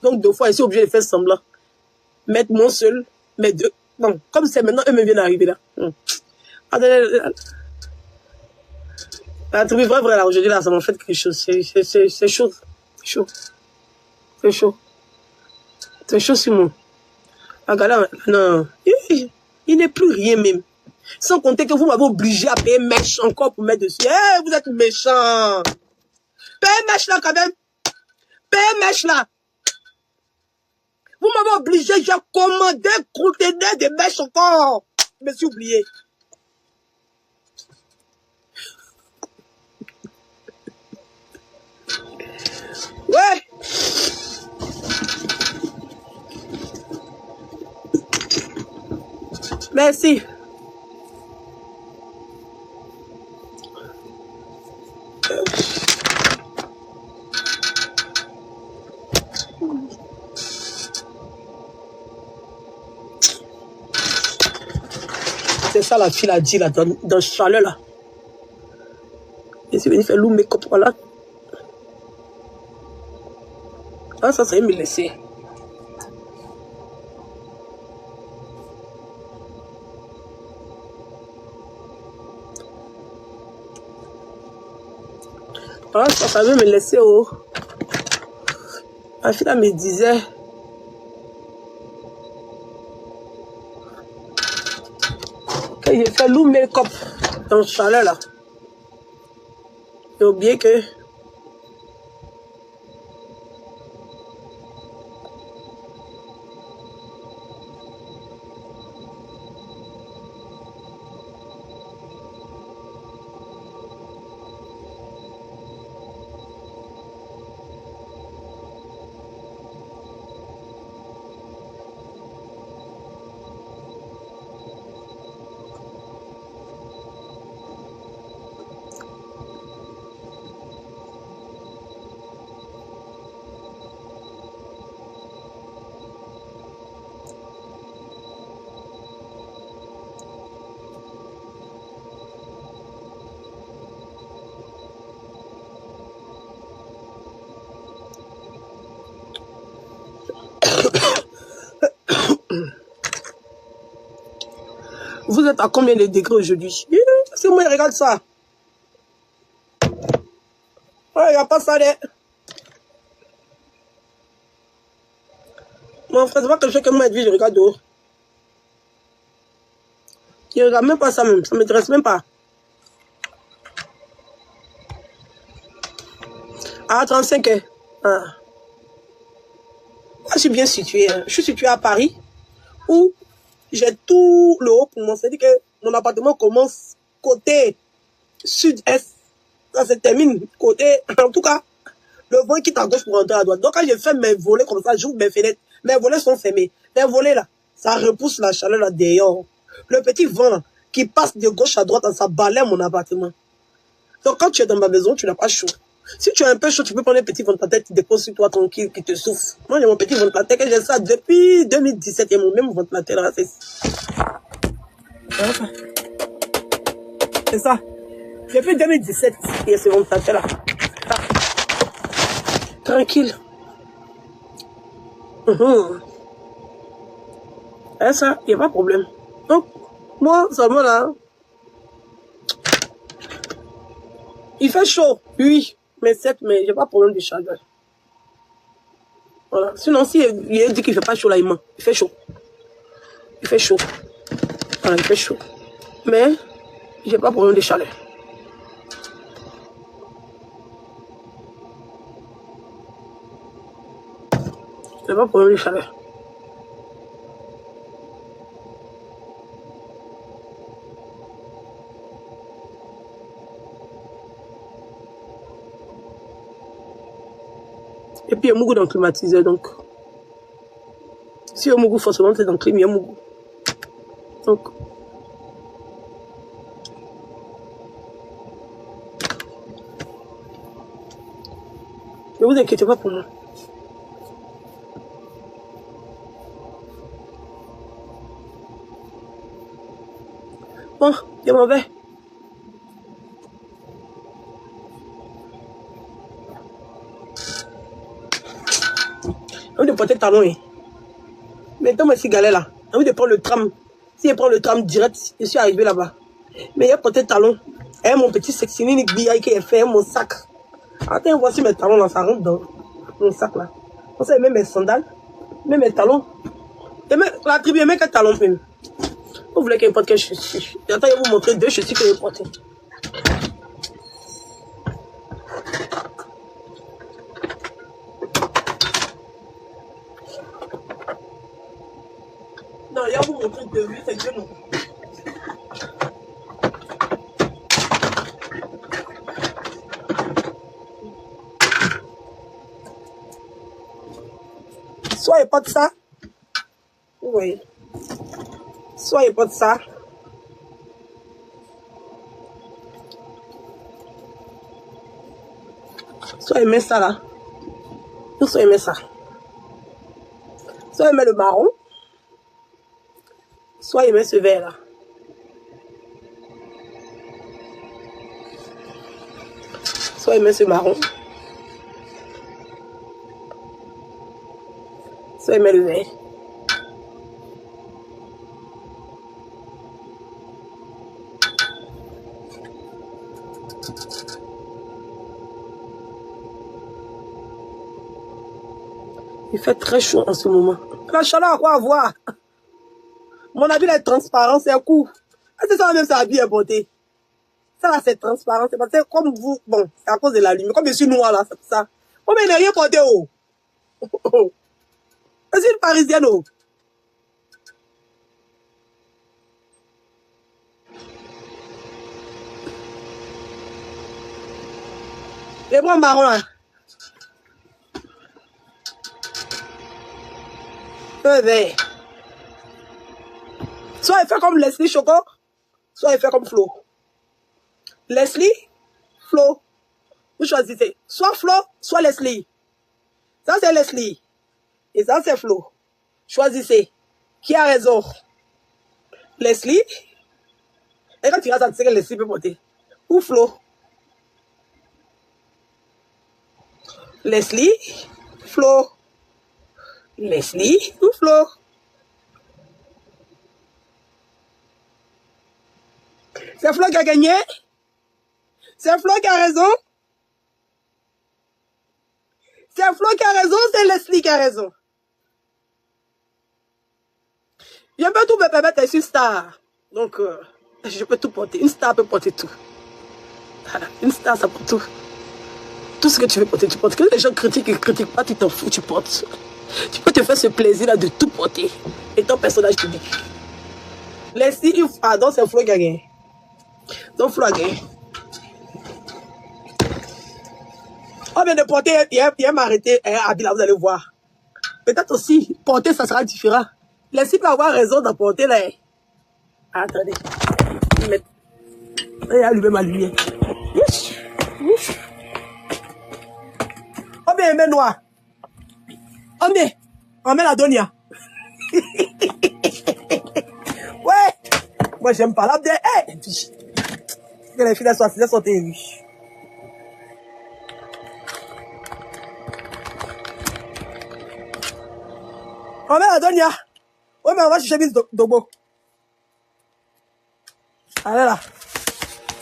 Donc 2 fois, je suis obligé de faire semblant. Mettre mon seul, mes 2. Bon, comme c'est maintenant, eux me viennent d'arriver là. La tribu vrai là, aujourd'hui là, ça m'a fait quelque chose. C'est chaud. C'est chaud. C'est chaud. C'est chaud sur moi. Regardez, non. Il n'est plus rien même. Sans compter que vous m'avez obligé à payer mèche encore pour mettre dessus. Eh, vous êtes méchant. Payez mèche là quand même. Payez mèche là. Vous m'avez obligé, j'ai commandé un conteneur de mèche encore. Je me suis oublié. Ouais. Merci. C'est ça la fille a dit là, dans Chaleur là. Je suis venu faire loup make-up, voilà. Ah, ça va me laisser. Ah, ça veut me laisser oh. La fille là me disait. Que j'ai fait loup make-up dans Chaleur là. J'ai oublié que. Vous êtes à combien de degrés aujourd'hui? C'est moi, regarde ça. Ouais, il n'y a pas ça, là. Mon frère, c'est pas que je fais que moi, je regarde dehors. Je regarde même pas ça même. Ça ne m'intéresse même pas. Ah, 35 heures. Ah. Moi, je suis bien situé. Hein. Je suis situé à Paris, où j'ai tout le haut pour moi. C'est-à-dire que mon appartement commence côté sud-est. Ça se termine côté... En tout cas, le vent quitte à gauche pour rentrer à droite. Donc, quand je fais mes volets comme ça, j'ouvre mes fenêtres. Mes volets sont fermés. Les volets, là, ça repousse la chaleur là dehors. Le petit vent, là, qui passe de gauche à droite, ça balaie mon appartement. Donc, quand tu es dans ma maison, tu n'as pas chaud. Si tu as un peu chaud, tu peux prendre un petit ventilateur qui dépose sur toi tranquille, qui te souffle. Moi, j'ai mon petit ventilateur, que j'ai ça depuis 2017. Il y a mon même ventilateur là. C'est ça. Depuis 2017, il y a ce ventilateur là. Tranquille. Et ça, il n'y a pas de problème. Donc, moi, seulement là, il fait chaud, oui, mais j'ai pas de problème de chaleur. Voilà. Sinon, si il dit qu'il fait pas chaud là, il ment. Il fait chaud. Il fait chaud. Voilà, il fait chaud. Mais, j'ai pas de problème de chaleur. J'ai pas de problème de chaleur. Et puis, il y a Mougou dans le climatiseur, donc. Si il y a Mougou, forcément, c'est dans le clim, il y a Mougou. Donc. Ne vous inquiétez pas pour moi. Bon, je m'en vais. J'ai envie de porter le talon. Hein. Maintenant, moi, je suis galère là. J'ai envie de prendre le tram. Si je prends le tram direct, je suis arrivé là-bas. Mais j'ai porté le talon. Et mon petit sexy qui est fait, mon sac. Attends, voici mes talons là, ça rentre dans mon sac là. On sait même mes sandales, même mes talons. Et même la tribu, même quel talon même. Vous voulez qu'il porte quel chaussure? Attends, je vais vous montrer deux chaussures que je porte. Non, je vais vous montrer deux, oui, c'est deux non. Soit il porte ça. Oui. Soit il porte ça. Soit il met ça là. Ou soit il met ça. Soit il met le marron. Soit il met ce vert là. Soit il met ce marron. Soit il met le vert. Il fait très chaud en ce moment. La chaleur à quoi avoir? Mon habit est transparent, c'est un coup. C'est ça même, ça habit est beauté. Ça là, c'est transparent. C'est parce que comme vous, bon, c'est à cause de la lumière. Comme je suis noir là, c'est ça. Oh, mais il n'a rien porté, oh. Je suis une Parisienne, oh. Les bras marrons là. Vert. Soit il fait comme Leslie Choco, soit il fait comme Flo. Leslie, Flo. Vous choisissez. Soit Flo, soit Leslie. Ça c'est Leslie. Et ça c'est Flo. Choisissez. Qui a raison? Leslie. Et quand tu regardes ça, tu sais que Leslie peut porter. Ou Flo. Leslie, Flo. Leslie ou Flo. C'est Flo qui a gagné. C'est Flo qui a raison. C'est Flo qui a raison, c'est Leslie qui a raison. Je peux tout me permettre d'être une star. Donc, je peux tout porter. Une star peut porter tout. Une star, ça porte tout. Tout ce que tu veux porter, tu portes. Que les gens critiquent et critiquent pas, tu t'en fous, tu portes. Tu peux te faire ce plaisir-là de tout porter. Et ton personnage public. Leslie, donc c'est Flo qui a gagné. Donc Flo a gagné. On vient de porter, il m'a arrêté à Abila, vous allez voir. Peut-être aussi, porter, ça sera différent. Leslie peut avoir raison d'en porter là. Attendez. Il a allumé ma lumière. On met un noir. On met la Donia. Ouais. Moi, j'aime pas la bière. Que les filles sont élues. On met la Donia. Ouais, mais on va chercher Miss Dobo. Allez là.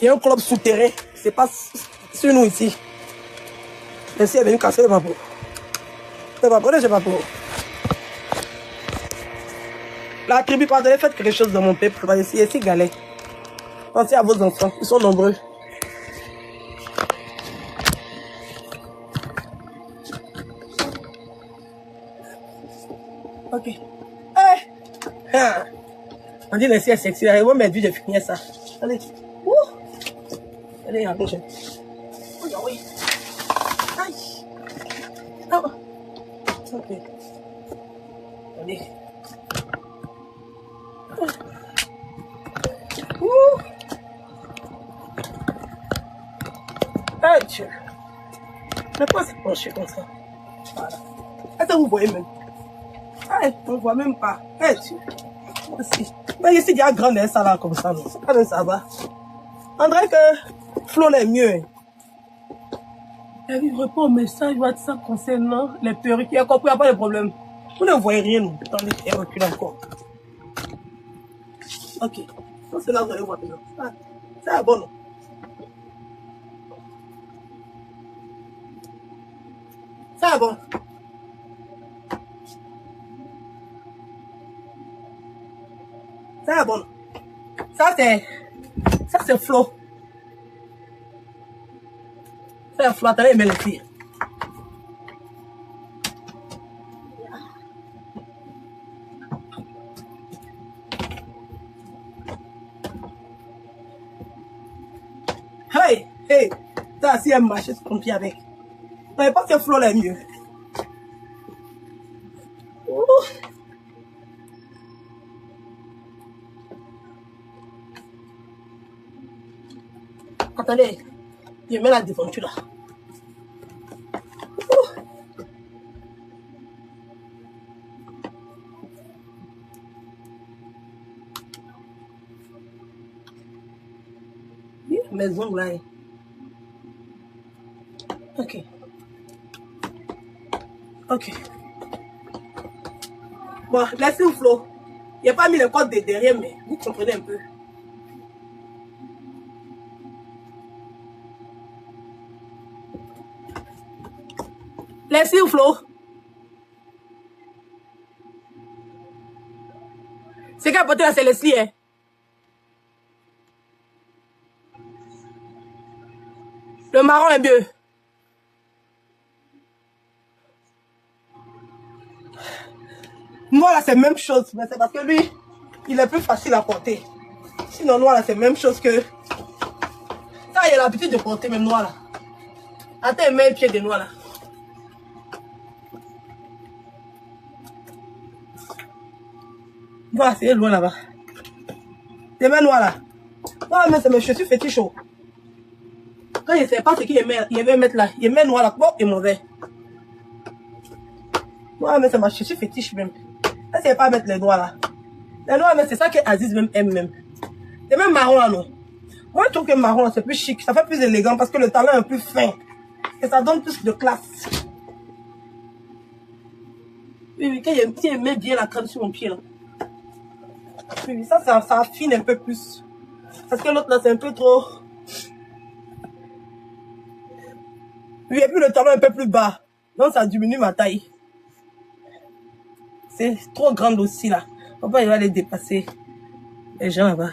Il y a un club souterrain. C'est pas sur nous ici. Merci, elle est venue casser le papo. Le papo, je pas pour. La tribu, pardonnez, faites quelque chose dans mon peuple. Ici, ici, galère. Pensez à vos enfants. Ils sont nombreux. Ok. Hey. On dit laisser sexy. Allez, moi, mes vues, j'ai fini ça. Allez. Allez, approche. Oui, oui. Aïe. Oh. Ok. Allez. Aïe, Dieu. Mais pourquoi c'est penché comme ça? Voilà. Est-ce que vous voyez même? Aïe, on ne voit même pas. Aïe, Dieu. Merci. Mais ici, il y a grand ça là comme ça. Non? Ça va. On dirait que Flo est mieux. Il répond au message WhatsApp concernant les perruques. Il a compris, il n'y a pas de problème. Vous ne voyez rien, nous. Attendez, il recule encore. Ok. Donc, c'est là que vous allez voir. C'est bon. C'est bon. C'est bon. Ça, c'est Flo. C'est Flo. Attendez, mais les filles. Hey, ça, si elle marche, c'est compliqué avec. Non, je pense que Flo est mieux. Attendez, je mets la déventure là. Mes ongles là. Ok. Ok. Bon, laissez-vous Flo. Il n'y a pas mis le code de derrière, mais vous comprenez un peu. Laissez-vous Flo. C'est qu'à porter la Leslie, hein. Le marron est mieux. Noir là c'est même chose, mais c'est parce que lui, il est plus facile à porter. Sinon noir là c'est même chose que... Ça il a l'habitude de porter même noir là. Attends, il met le pied de noir là. Voilà, c'est loin là-bas. Les mains noires là. Voilà, mais c'est mes chaussures fétiches chaud. Quand il ne sait pas ce qu'il aimait mettre là, il met noir là, bon, et mauvais. Voilà, mais c'est ma chaussure fétiche même. Ça, c'est pas mettre les doigts là. Les doigts, mais c'est ça que Aziz même aime même. C'est même marron là, non. Moi, je trouve que marron là, c'est plus chic. Ça fait plus élégant parce que le talon est un peu fin. Et ça donne plus de classe. Oui, quand il met bien la crème sur mon pied là. Oui, ça affine un peu plus. Parce que l'autre là, c'est un peu trop... Oui, et puis le talon un peu plus bas. Donc ça diminue ma taille. C'est trop grande aussi là. Papa, il va les dépasser. Les gens là-bas.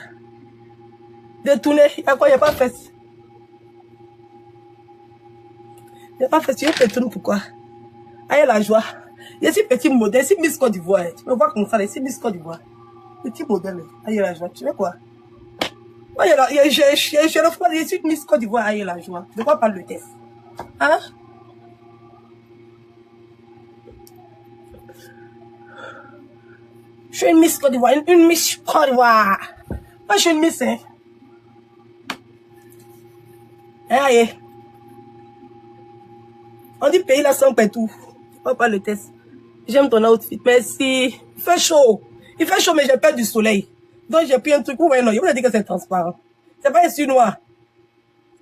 Détourner. Il y a quoi? Il n'y a pas de fesse. Il n'y a pas de fesse. Tu veux détourner pourquoi? Aïe la joie. Je suis petit modèle. Je suis Miss Côte d'Ivoire. Tu me vois comme ça. Je suis Miss Côte d'Ivoire. Petit modèle. Aïe la joie. Tu veux quoi? Aïe la joie. Je suis Miss Côte d'Ivoire. Aïe la joie. De quoi parle le test? Hein? Je suis une Miss Côte d'Ivoire. Une Miss Côte d'Ivoire. Moi, je suis une Miss, hein. Aïe. On dit pays là sans tout. On pas le test. J'aime ton outfit. Merci. Il fait chaud. Il fait chaud, mais j'ai peur du soleil. Donc j'ai pris un truc. Vous voyez, non, il vous a dit que c'est transparent. C'est pas ici noir.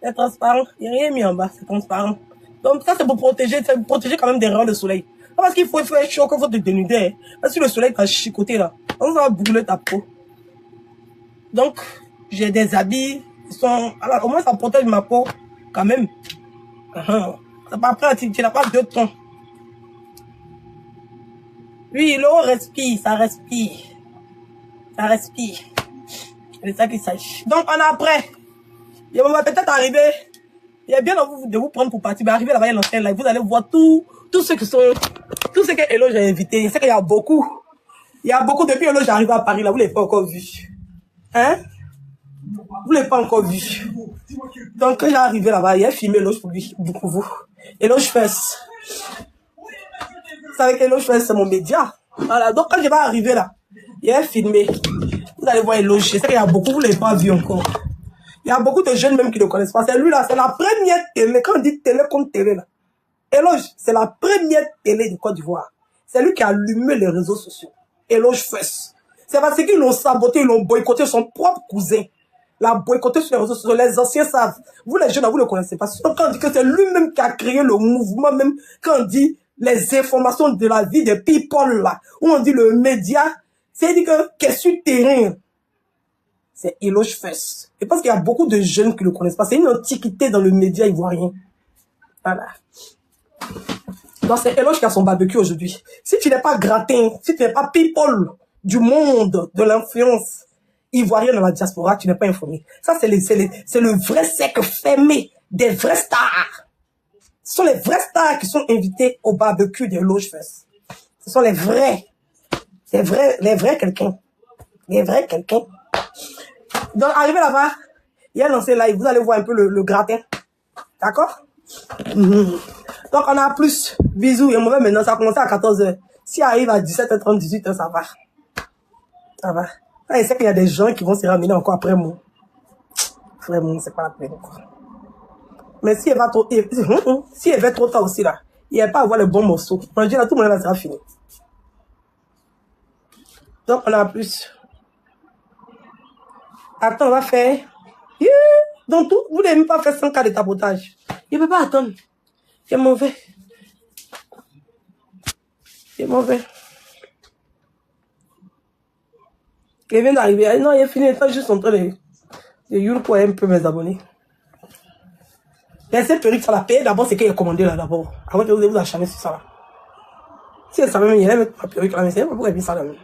C'est transparent. Il n'y a rien mis en bas. C'est transparent. Donc ça, c'est pour protéger quand même des rayons de soleil. Pas parce qu'il faut faire chaud qu'il faut te dénuder. Parce que le soleil t'a chicoté là. On va brûler ta peau. Donc, j'ai des habits qui sont... Alors, au moins, ça protège ma peau quand même. C'est pas pratique. Tu n'as pas deux tons. Oui, l'eau respire. Ça respire. Ça respire. C'est ça qu'il s'agit. Donc, on a après. Et on va peut-être arriver. Il y a bien de vous prendre pour partir. Mais arriver là-bas, il y a l'antenne là. Vous allez voir tous ceux qui sont... Tous ceux que Hello j'ai invité. Je sais qu'il y a beaucoup. Il y a beaucoup. Depuis Hello, j'arrive à Paris là. Vous ne l'avez pas encore vu. Hein? Vous ne l'avez pas encore vu. Donc, quand j'ai arrivé là-bas, il a filmé Hello pour vous. Hello First. Vous savez que Hello First, c'est mon média. Voilà. Donc, quand je vais arriver là, il a filmé. Vous allez voir Hello. Je sais qu'il y a beaucoup. Vous ne l'avez pas vu encore. Il y a beaucoup de jeunes même qui ne le connaissent pas. C'est lui là. C'est la première télé. Quand on dit télé comme télé là. Eloge, c'est la première télé du Côte d'Ivoire. C'est lui qui a allumé les réseaux sociaux. Eloge First. C'est parce qu'ils l'ont saboté, ils l'ont boycotté, son propre cousin l'a boycotté sur les réseaux sociaux. Les anciens savent. Vous les jeunes, vous ne le connaissez pas. Quand on dit que c'est lui-même qui a créé le mouvement, même quand on dit les informations de la vie des people là, où on dit le média, c'est-à-dire que qu'est-ce sur terrain, c'est Eloge First. Et parce qu'il y a beaucoup de jeunes qui ne le connaissent pas. C'est une antiquité dans le média ivoirien. Voilà. Donc c'est Eloge qui a son barbecue aujourd'hui. Si tu n'es pas gratin, si tu n'es pas people du monde de l'influence ivoirienne dans la diaspora, tu n'es pas informé. Ça c'est le vrai cercle fermé des vrais stars. Ce sont les vrais stars qui sont invités au barbecue d'Eloge First. Ce sont les vrais quelqu'un. Les vrais quelqu'un. Donc arrivé là-bas, il a lancé live. Vous allez voir un peu le gratin. D'accord? Donc, on a plus. Bisous. Et moi, maintenant, ça a commencé à 14h. Si arrive à 17h30, 18h, ça va. Ça va. Là, je sais qu'il y a des gens qui vont se ramener encore après moi. Vraiment, c'est pas la peine, quoi. Mais si elle va trop, si elle va trop tard aussi, là, il va pas avoir le bon morceau. On dit là, tout le monde, là, ça sera fini. Donc, on a plus. Attends, on va faire. Donc, vous n'avez même pas fait 100 cas de tapotage. Il ne peut pas attendre. C'est mauvais. C'est mauvais. Il vient d'arriver. Non, il est fini. Il est juste en train de you pour un peu mes abonnés. Mais cette perruque, ça l'a payé d'abord, c'est qu'il a commandé là d'abord. Avant que vous acharnez sur ça là. Si elle savait même, il allait mettre ma perruque là, mais c'est pas pourquoi elle vit ça là même.